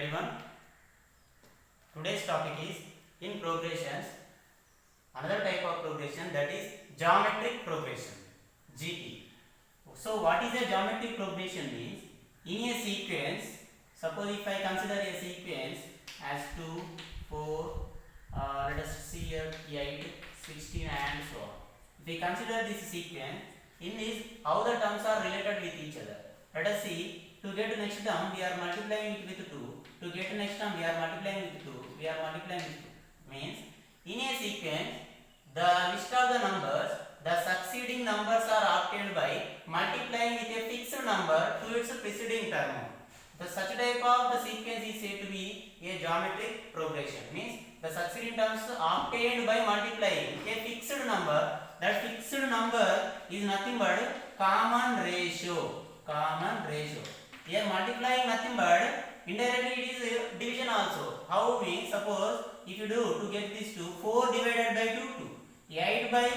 everyone. Today's topic is in progressions. Another type of progression, that is geometric progression, GP. So what is a geometric progression means? In a sequence, suppose if I consider a sequence as 2, 4, let us see here 8, 16 and so on. If we consider this sequence, in this how the terms are related with each other. Let us see. To get next term, we are multiplying it with 2. To get next term, we are multiplying with 2. We are multiplying with 2. Means, in a sequence, the list of the numbers, the succeeding numbers are obtained by multiplying with a fixed number to its preceding term. The such type of the sequence is said to be a geometric progression. Means, the succeeding terms obtained by multiplying a fixed number. That fixed number is nothing but common ratio. Common ratio. Here multiplying nothing but indirectly it is division also. How means, suppose if you do to get this 2, 4 divided by 2, 2, 8 by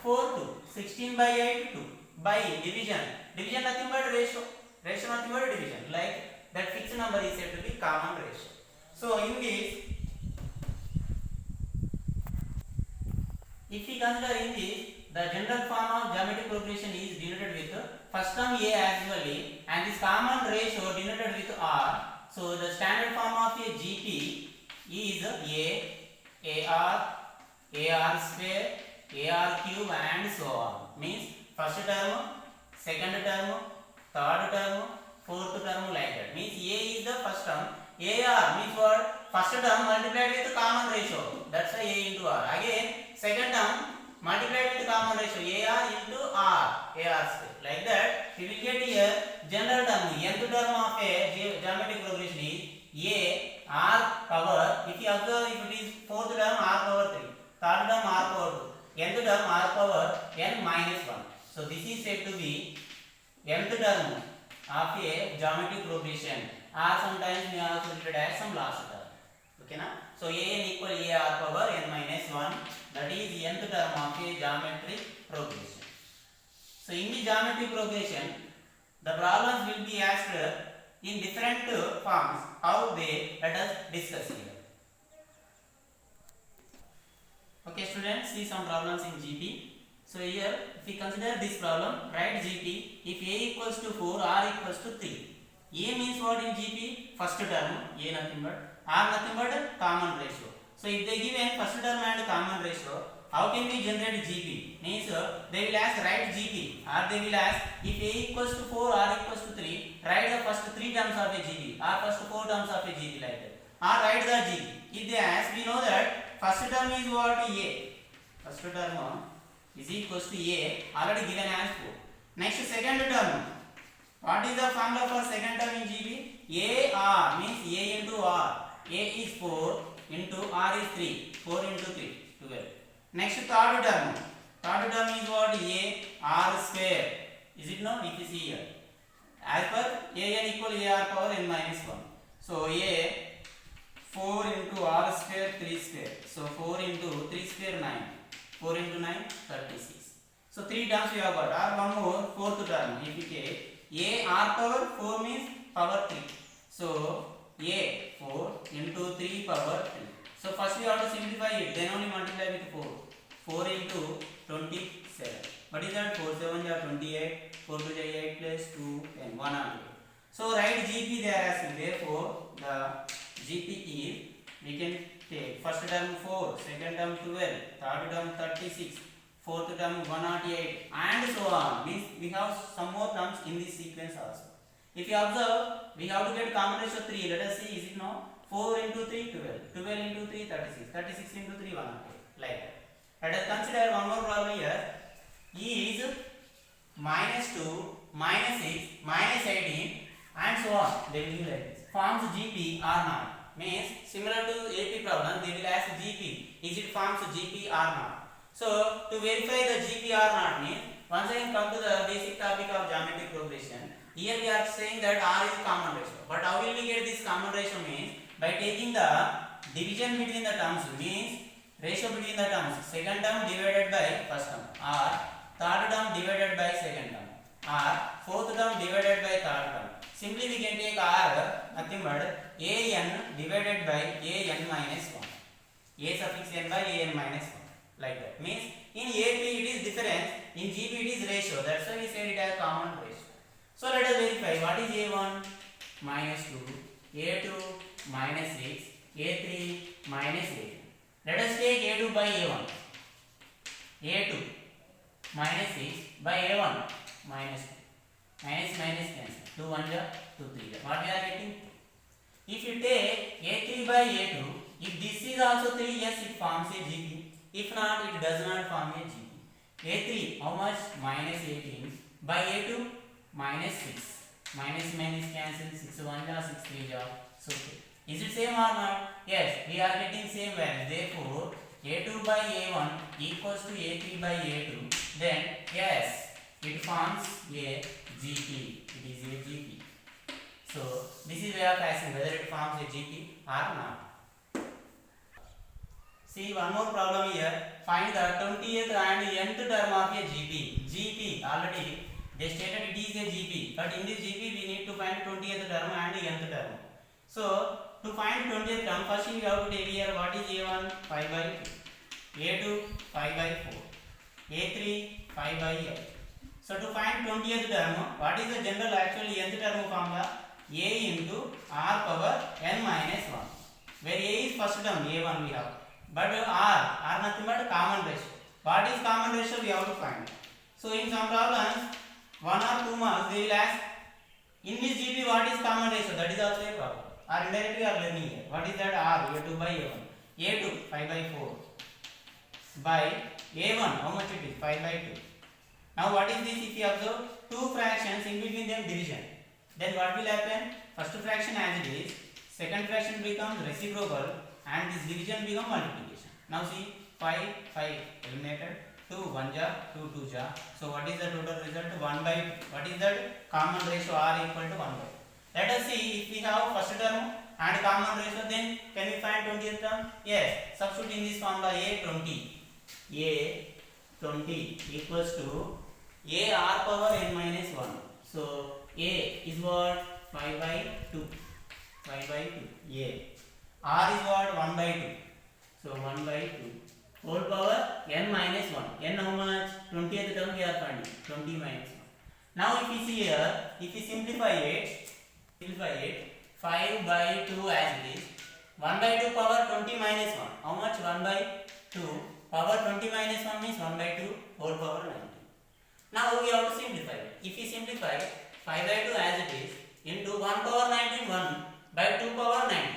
4, 2, 16 by 8, 2, by division. Division nothing but ratio. Ratio nothing but division. Like that fixed number is said to be common ratio. So in this, if we consider in this, the general form of geometric progression is denoted with first term A actually, and this common ratio denoted with R. So the standard form of a GP is AR square, AR cube and so on. Means first term, second term, third term, fourth term, like that. Means A is the first term. AR means what? First term multiplied with common ratio. That's why A into R. Again, second term multiplied with common ratio, AR into R, AR square. Like that, we will get here general term, nth term of a geometric progression is A R power. If you observe, if it is fourth term, R power 3, third term, R power 2, nth term, R power n minus 1. So this is said to be nth term of a geometric progression. R sometimes we also treated as some last term. Okay na? So an equal AR power n minus 1. That is nth term of a geometric progression. So in the geometric progression, the problems will be asked in different forms. How they, let us discuss here. Okay students, see some problems in GP. So here, if we consider this problem, write GP. If A equals to 4, R equals to 3. A means what in GP? First term, A nothing but, R nothing but common ratio. So if they give a first term and common ratio, how can we generate GP? Means they will ask write GP, or they will ask if A equals to 4, R equals to 3, write the first 3 terms of a GP, or first 4 terms of a GP, like that. Or write the GP. If they ask, we know that first term is what? A. First term is equals to A, already given as 4. Next second term. What is the formula for second term in GP? AR means A into R. A is 4 into R is 3. 4 into 3, 12. Next third term. Third term is what? A R square. Is it no? If you see here. As per AN equal AR power n minus 1. So A 4 into R square 3 square. So 4 into 3 square 9. 4 into 9 36. So 3 terms we have got. Or one more fourth term. If you take A R power 4 means power 3. So A 4 into 3 power 3. So first we have to simplify it, then only multiply with 4. 4 into 27. What is that? 4 7 are 28. 4 2 is 8 plus 2 10. 1 and 2. So write GP they are asking. Therefore the GP is, we can take first term 4, second term 12, third term 36, fourth term 108 and so on. Means we have some more terms in this sequence also. If you observe, we have to get common ratio 3. Let us see, is it no? 4 into 3, 12. 12 into 3, 36. 36 into 3, 108. Like that. Let us consider one more problem here. Is minus 2, minus 6, minus 18 and so on. They will give like this. Forms GP or not. Means similar to AP problem, they will ask GP. Is it forms GP or not? So to verify the GP or not means, once again come to the basic topic of geometric progression. Here we are saying that R is common ratio. But how will we get this common ratio means? By taking the division between the terms, means ratio between the terms. Second term divided by first term, or third term divided by second term, or fourth term divided by third term. Simply we can take r nothing but an divided by an minus 1. A suffix n by an minus 1. Like that. Means in AP it is difference, in GP it is ratio. That's why we said it as common ratio. So let us verify what is A1 minus 2, A2 minus 6, A3 minus 8. Let us take A2 by A1. A2 minus 6 by A1 minus 2. Minus minus cancel. 2 1 ja, 2 3 ja. What we are getting? If you take A3 by A2, if this is also 3, yes, it forms a GP. If not, it does not form a GP. A3, how much? Minus 18 by A2 minus 6. Minus minus cancel. 6 1 ja, 6 3 ja. So okay. Is it same or not? Yes, we are getting same value. Therefore, A2 by A1 equals to A3 by A2. Then, yes, it forms a GP. It is a GP. So, this is way of asking whether it forms a GP or not. See one more problem here. Find the 20th and nth term of a GP. GP already they stated it is a GP, but in this GP we need to find 20th term and nth term. So to find 20th term, first we have to take here what is A1 5 by 2, A2 5 by 4, A3 5 by 8. So to find 20th term, what is the general actually nth term formula? A into r power n minus 1. Where A is first term, A1 we have. But R nothing but common ratio. What is common ratio we have to find. So in some problems, 1 or 2 marks they will ask, in this GP what is common ratio? That is also a problem. Or indirectly are learning here. What is that? R, A2 by A1. A2 5 by 4 by A1, how much it is? 5 by 2. Now what is this? If you observe two fractions, in between them division, then what will happen? First fraction as it is, second fraction becomes reciprocal, and this division becomes multiplication. Now see, 5 eliminated, 2 1 ja, 2 2 ja. So what is the total result? 1 by 2. What is that? Common ratio R equal to 1 by 2. Let us see if we have first term and common ratio, then can we find 20th term? Yes. Substitute in this formula A20. A20 equals to A R power n minus 1. So A is what? 5 by 2. 5 by 2. A. R is what? 1 by 2. So 1 by 2. Whole power n minus 1. N how much? 20th term we are finding. 20 minus 1. Now if we see here, if we simplify it, 5 by 2 as it is. 1 by 2 power 20 minus 1. How much? 1 by 2. Power 20 minus 1 means 1 by 2 whole power 90. Now we have to simplify it. If we simplify 5 by 2 as it is into 1 power 19, 1 by 2 power 19.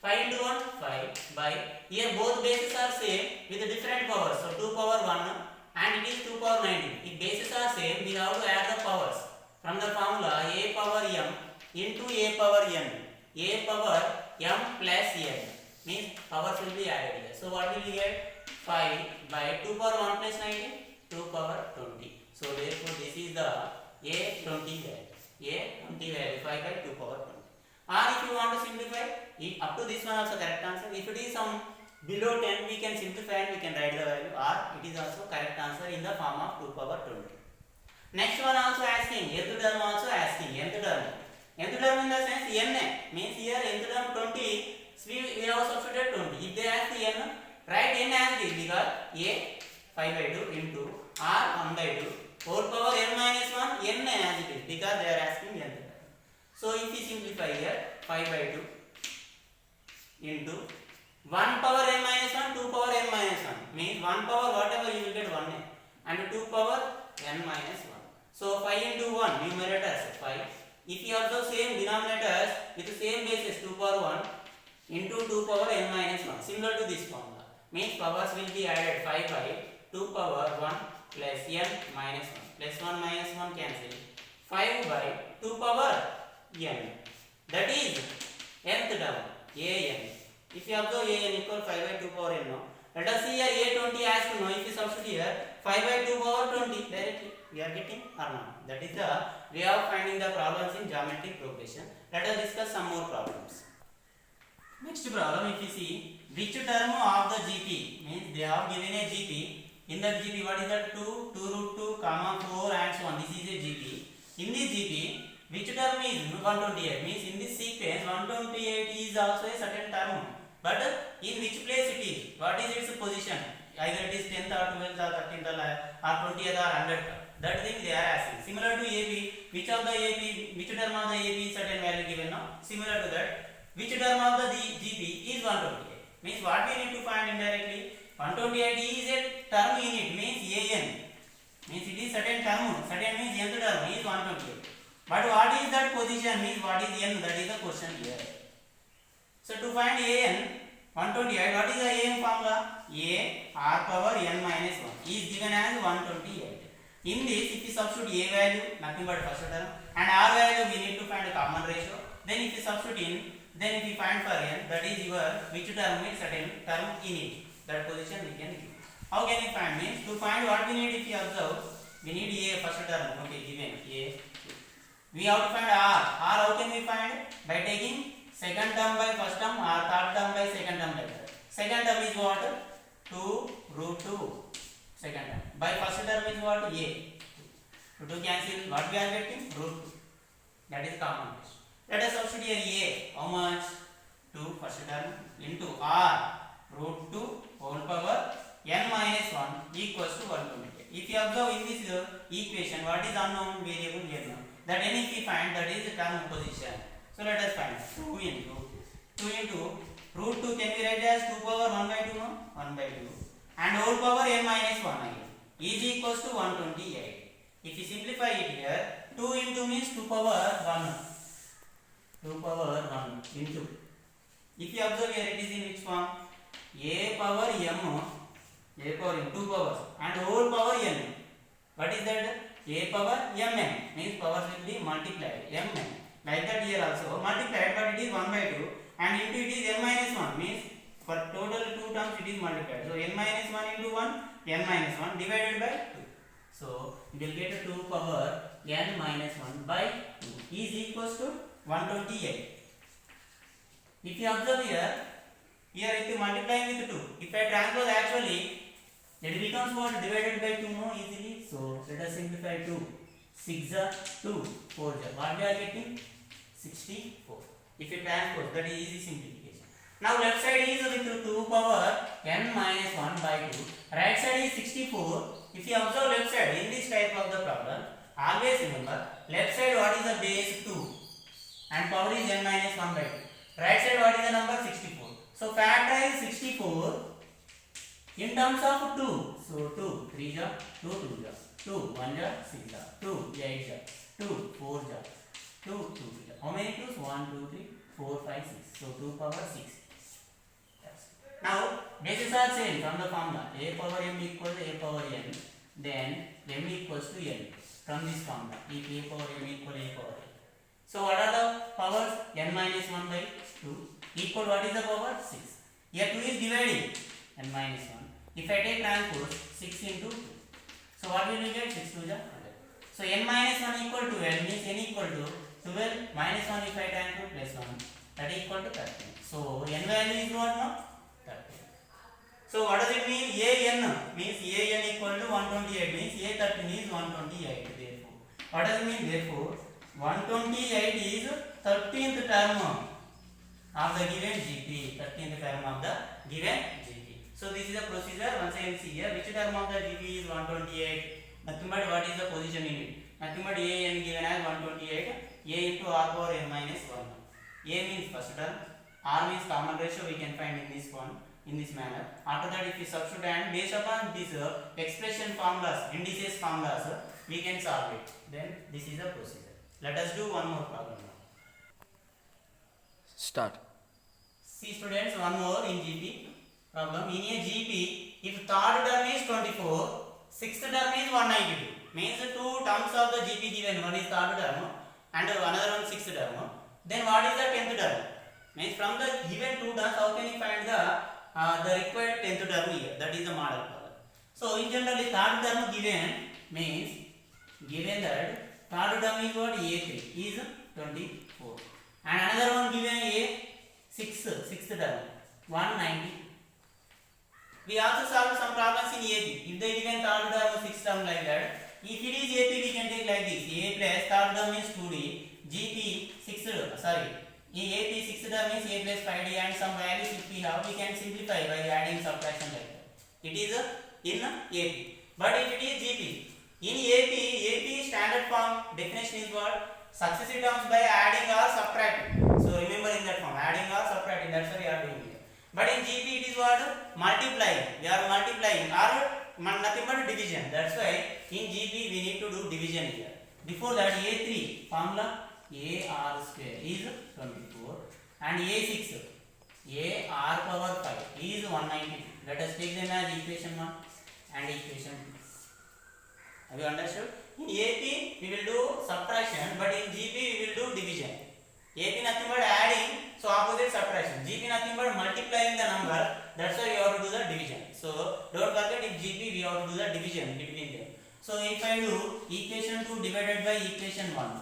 5 into 1, 5 by, here both bases are same with different powers. So 2 power 1 and it is 2 power 19. If bases are same, we have to add the powers. From the formula a power m into a power n. A power m plus n means powers will be added here. So what will we get? 5 by 2 power 1 plus 19, 2 power 20. So therefore this is the A20 value. A20 value 5 by 2 power 20. Or if you want to simplify, up to this one also correct answer. If it is some below 10, we can simplify and we can write the value. Or it is also correct answer in the form of 2 power 20. Next one also asking, nth term also asking, nth term. Nth term in the sense n means here nth term 20, so we have substituted 20. If they ask the n, write n as it is because a 5 by 2 into r 1 by 2 whole power n minus 1 n as it is because they are asking nth term. So if we simplify here 5 by 2 into 1 power n minus 1, 2 power n minus 1 means 1 power whatever you will get 1 and 2 power n minus 1. So 5 into 1 numerators 5. If you also same denominators with the same basis 2 power 1 into 2 power n minus 1 similar to this formula means powers will be added 5 by 2 power 1 plus n minus 1 plus 1 minus 1 cancel 5 by 2 power n, that is nth term an. If you observe an equal 5 by 2 power n, now let us see here A20 as to know. If you substitute here 5 by 2 power 20 directly we are getting or not. That is the way of finding the problems in geometric progression. Let us discuss some more problems. Next problem, if you see which term of the GP means they have given a GP. In that GP, what is that? 2, 2 root 2, comma 4 and so on. This is a GP. In this GP, which term is 128? Means in this sequence, 128 is also a certain term. But in which place it is? What is its position? Either it is 10th or 12th or 13th or 20th or 100th. That thing they are asking. Similar to AP, which of the AP, which term of the AP is certain value given now? Similar to that, which term of the GP is 128? Means what we need to find indirectly? 128 is a term in it, means AN. Means it is certain term, certain means nth term is 128. But what is that position? Means what is n? That is the question here. So to find AN 128, what is the AN formula? A r power n minus 1 is given as 128. In this, if you substitute A value, nothing but first term, and R value we need to find a common ratio. Then if you substitute in, then if you find for n, that is your which term is certain term in it. That position we can give. How can we find? Means to find what we need, if you observe, we need A first term. Okay, given A. We have to find R. R how can we find? By taking second term by first term or third term by second term by third. Second term is what? 2 root 2. Second term. By first term is what? A. To cancel, what we are getting? Root 2. That is common ratio. Let us substitute here A. How much? 2 first term into R root 2 whole power n minus 1 equals to 128. If you observe in this equation, what is unknown variable n? That n if we find, that is the term position. So let us find 2 into root 2 can be write as 2 power 1 by 2, no? 1 by 2. And whole power n minus 1 again is equals to 128. If you simplify it here, 2 into means 2 power 1. 2 power 1 into. If you observe here, it is in which form? A power m, 2 powers, and whole power n. What is that? A power mn, means powers will be multiplied, mn. Like that here also, multiplied, but it is 1 by 2, and into it is n minus 1, means for total 2 terms it is multiplied. So n minus 1 into 1, n minus 1 divided by 2. So you will get 2 power n minus 1 by 2 is equals to 128. If you observe here if you multiply with 2, if I transpose actually, it becomes what? Divided by 2 more easily. So let us simplify 2. 6 are 2, 4 are. What we are getting? 64. If you transpose, that is easy simplification. Now left side is with 2 power n minus 1 by 2. Right side is 64. If you observe left side in this type of the problem, always remember left side what is the base 2 and power is n minus 1 by 2. Right side what is the number? 64. So factorize 64 in terms of 2. So 2 3 ja, 2 2 ja, 2 1 ja, 6 ja, 2 8 ja, 2 4 ja, 2 2 ja. How many 2s? 1 2 3 4 5 6. So 2 power 6. Yes. Now bases are same from the formula. A power m equals to a power n. Then m equals to n from this formula. If a power m equals a power n. So what are the powers? N minus 1 by 2 equal what is the power? 6. Here 2 is dividing n minus 1. If I take transpose 6 into 2. So what will we get? 6 2 ja 100. So n minus 1 equal to 12 means n equal to 12 minus 1 if I transpose plus 1. That is equal to 13. So n value is what now? 13. So what does it mean? AN means AN equal to 128 means A13 is 128. Therefore, what does it mean? Therefore, 128 is 13th term of the given GP. 13th term of the given GP. So this is the procedure. Once again see here, which term of the GP is 128? Nothing but what is the position in it? Nothing but AN given as 128. A into R power n minus 1. A means first term. R means common ratio. We can find in this one, in this manner. After that, if we substitute and based upon this expression formulas, indices formulas, we can solve it. Then this is the procedure. Let us do one more problem now. Start. See students, one more in GP problem. In a GP, if third term is 24, sixth term is 192. Means two terms of the GP given. One is third term and another one sixth term. Then what is the 10th term? Means from the given two terms, how can you find the required 10th term here? That is the model problem. So in generally, third term given means given that third term is what? A3 is 24. And another one given A6, sixth term 190. We also solved some problems in AP. If they given third term or sixth term like that, if it is AP, we can take like this: A plus third term is 2D, GP sixth, AP sixth term is A plus 5D, and some values if we have, we can simplify by adding subtraction like that. It is in AP. But if it is GP, in AP standard form definition is what? Successive terms by adding or subtracting. So remember in that form, adding or subtracting. That's why we are doing it. But in GP it is what? Multiplying. We are multiplying or nothing but division. That's why in GP we need to do division here. Before that, A3 formula AR square is 24 and A6 AR power 5 is 192. Let us take them as equation 1 and equation 2. Have you understood? In AP we will do subtraction, but in GP we will do division. AP nothing but adding, so opposite subtraction. GP nothing but multiplying the number, that's why we have to do the division. So don't forget, in GP we have to do the division between them. So if I do equation 2 divided by equation 1,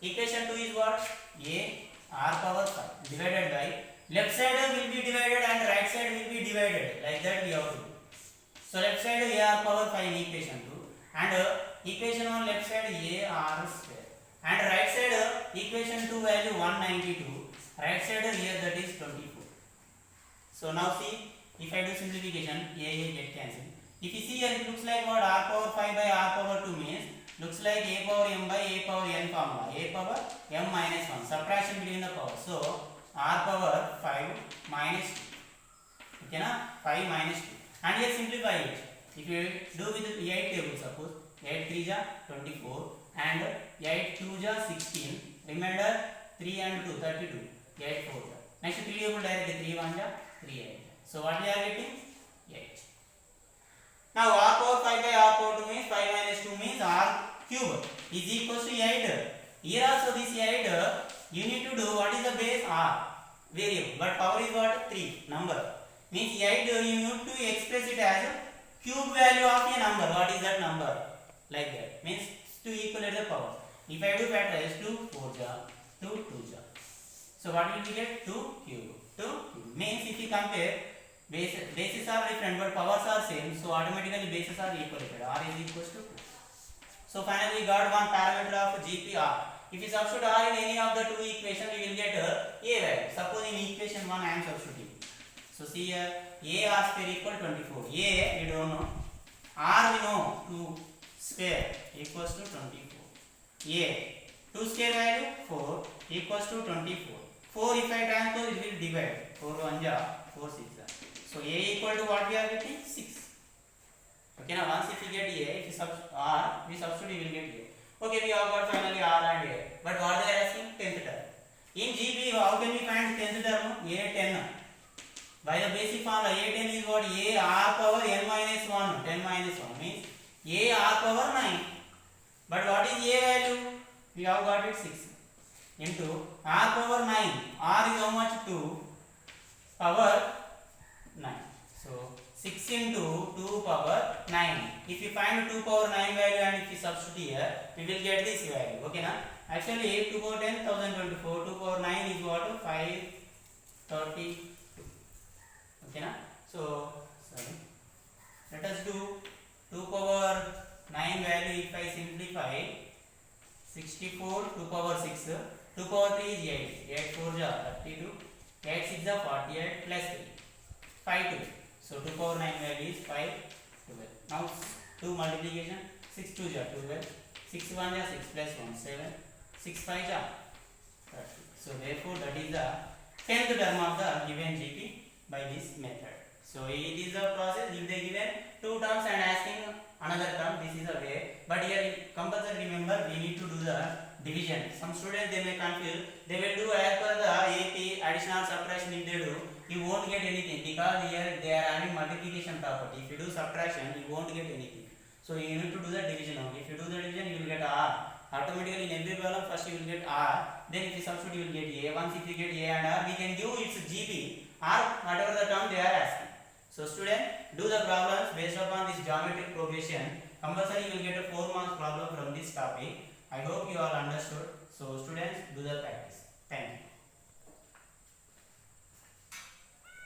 equation 2 is what? A R power 5 divided by, left side will be divided and right side will be divided, like that we have to do. So left side A R power 5 in equation 2 and equation 1 left side A R square, and right side equation 2 value 192, right side here that is 24. So now see, if I do simplification, A get cancelled. If you see here, it looks like what? R power 5 by R power 2 means, looks like A power m by A power n formula, A power m minus 1, subtraction between the power. So R power 5 minus 2, okay na? 5 minus 2, and here simplify it. If you do with 8 tables, suppose 8 3 ja 24 and 8 2 ja 16, remainder 3 and 2 32, 8 4 ja. Next 3 table directly, 3 1 ja 3 8. So what we are getting? 8. Now R power 5 by R power 2 means 5 minus 2 means R cube is equals to 8. Here also this 8, you need to do what is the base? R variable, but power is what? 3 number. Means 8 you need to express it as cube value of a number. What is that number? Like that. Means to equal the power. If I do factorize, 2 4 ja 2 2 ja. So what will we get? 2 cube. 2 cube. Means if you compare, bases are different but powers are same, so automatically bases are equal. R is equals to 2. So finally we got one parameter of GP R. If you substitute R in any of the two equations, we will get A value. Suppose in equation 1 I am substituting. So see here, A R square equal 24. A we don't know. R we know, 2 square equals to 24. A 2 square value 4 equals to 24. 4 if I transpose, it will divide. 4 1 ja 4 6 ja. So A equal to what we are getting? 6. Okay, now once if we get A, if we substitute R, we substitute, we will get A. Okay, we have got finally R and A. But what they are asking? 10th term. In GP, how can we find 10th term? A10. By the basic formula, A10 is what? A R power n minus 1. 10 minus 1 means A R power 9. But what is A value? We have got it 6. Into R power 9. R is how much? 2 power 9. So 6 into 2 power 9. If you find 2 power 9 value and if you substitute here, we will get this value. Okay na? Actually 2 power 10 1024. 2 power 9 is what? 532. Okay na? So sorry. Let us do 2 power 9 value. If I simplify, 64 2 power 6. 2 power 3 is 8. 8 4 ja 32. 8 6 ja 48 plus 3. 5 2. So 2 power 9 value is 5 12. Now 2 multiplication, 6 2 ja 12. 6 1 ja 6 plus 1 7. 6 5 ja 30. So therefore that is the 10th term of the given GP by this method. So it is a process. If they given 2 terms and asking another term, this is a way. But here compulsory remember, we need to do the division. Some students they may confuse. They will do as per the AP additional subtraction. If they do, you won't get anything because here they are having multiplication property. If you do subtraction, you won't get anything. So you need to do the division only. If you do the division, you will get R. Automatically in every problem first you will get R. Then if you substitute, you will get A. Once if you get A and R, we can give its GP or whatever the term they are asking. So student, do the problems based upon this geometric progression. Compulsory you will get a 4 marks problem from this topic. I hope you all understood. So students, do the practice. Thank you.